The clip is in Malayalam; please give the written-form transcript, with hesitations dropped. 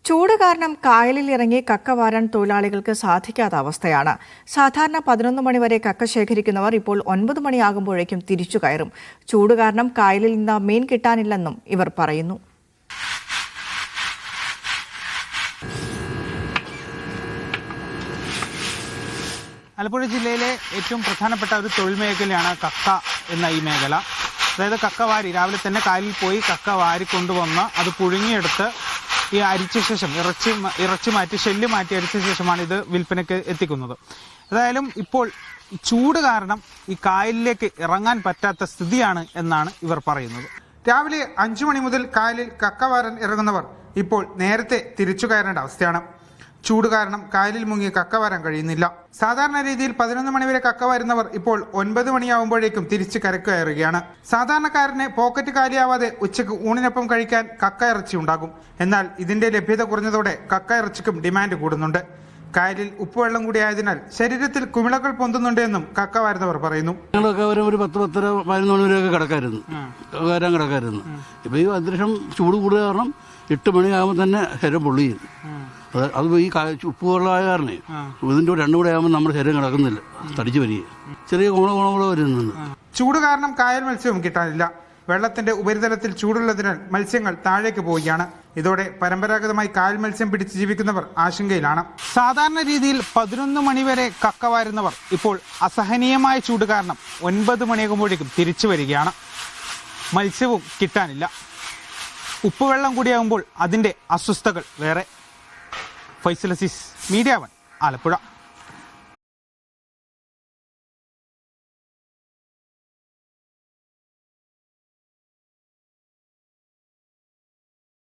ചൂട് കാരണം കായലിൽ ഇറങ്ങി കക്ക വാരാൻ തൊഴിലാളികൾക്ക് സാധിക്കാത്ത അവസ്ഥയാണ്. സാധാരണ 11 മണി വരെ കക്ക ശേഖരിക്കുന്നവർ ഇപ്പോൾ 9 മണിയാകുമ്പോഴേക്കും തിരിച്ചു കയറും. ചൂട് കാരണം കായലിൽ നിന്ന് മീൻ കിട്ടാനില്ലെന്നും ഇവർ പറയുന്നു. ആലപ്പുഴ ജില്ലയിലെ ഏറ്റവും പ്രധാനപ്പെട്ട ഒരു തൊഴിൽ മേഖലയാണ് കക്ക എന്ന ഈ മേഖല. അതായത് കക്ക വാരി രാവിലെ തന്നെ കായലിൽ പോയി കക്ക വാരി കൊണ്ടുവന്ന് അത് പുഴുങ്ങിയെടുത്ത് ഈ അരിച്ച ശേഷം ഇറച്ചി മാറ്റി ഷെല്ല് മാറ്റി അരിച്ച ശേഷമാണ് ഇത് വിൽപ്പനയ്ക്ക് എത്തിക്കുന്നത്. ഏതായാലും ഇപ്പോൾ ചൂട് കാരണം ഈ കായലിലേക്ക് ഇറങ്ങാൻ പറ്റാത്ത സ്ഥിതിയാണ് എന്നാണ് ഇവർ പറയുന്നത്. രാവിലെ 5 മണി മുതൽ കായലിൽ കക്ക വാരാൻ ഇറങ്ങുന്നവർ ഇപ്പോൾ നേരത്തെ തിരിച്ചു കയറേണ്ട അവസ്ഥയാണ്. ചൂട് കാരണം കായലിൽ മുങ്ങി കക്ക വാരാൻ കഴിയുന്നില്ല. സാധാരണ രീതിയിൽ 11 മണിവരെ കക്ക വരുന്നവർ ഇപ്പോൾ 9 മണിയാവുമ്പോഴേക്കും തിരിച്ച് കരക്ക് കയറുകയാണ്. സാധാരണക്കാരന് പോക്കറ്റ് കാലിയാവാതെ ഉച്ചയ്ക്ക് ഊണിനൊപ്പം കഴിക്കാൻ കക്ക ഇറച്ചി ഉണ്ടാകും. എന്നാൽ ഇതിന്റെ ലഭ്യത കുറഞ്ഞതോടെ കക്ക ഇറച്ചിക്കും ഡിമാൻഡ് കൂടുന്നുണ്ട്. കായലിൽ ഉപ്പുവെള്ളം കൂടി ആയതിനാൽ ശരീരത്തിൽ കുമിളകൾ പൊന്തുന്നുണ്ട് എന്നും കക്ക വരുന്നവർ പറയുന്നു. ഞങ്ങളൊക്കെ ഒരു 10-10:30 11 മണി വരെയൊക്കെ വരാൻ കിടക്കായിരുന്നു. ഇപ്പൊ ഈ അന്തരീക്ഷം ചൂട് കൂടുതൽ കാരണം 8 മണിയാകുമ്പോൾ തന്നെ ശരീരം പൊള്ളിയും. അത് ഈ ഉപ്പുവെള്ളമായ കാരണേ ഇതിൻ്റെ 2 കൂടെ ആകുമ്പോൾ നമ്മുടെ ശരീരം കിടക്കുന്നില്ല, തടിച്ചു വരിക, ചെറിയ കോണ വരുന്നുണ്ട്. ചൂട് കാരണം കായൽ മത്സ്യവും കിട്ടാനില്ല. വെള്ളത്തിന്റെ ഉപരിതലത്തിൽ ചൂടുള്ളതിനാൽ മത്സ്യങ്ങൾ താഴേക്ക് പോവുകയാണ്. ഇതോടെ പരമ്പരാഗതമായി കായൽ മത്സ്യം പിടിച്ച് ജീവിക്കുന്നവർ ആശങ്കയിലാണ്. സാധാരണ രീതിയിൽ 11 മണിവരെ കക്ക വാരുന്നവർ ഇപ്പോൾ അസഹനീയമായ ചൂട് കാരണം 9 മണിയാകുമ്പോഴേക്കും തിരിച്ചു വരികയാണ്. മത്സ്യവും കിട്ടാനില്ല. ഉപ്പുവെള്ളം കൂടിയാകുമ്പോൾ അതിൻ്റെ അസ്വസ്ഥതകൾ വേറെ. ഫൈസൽ അസീസ്, മീഡിയ 1, ആലപ്പുഴ.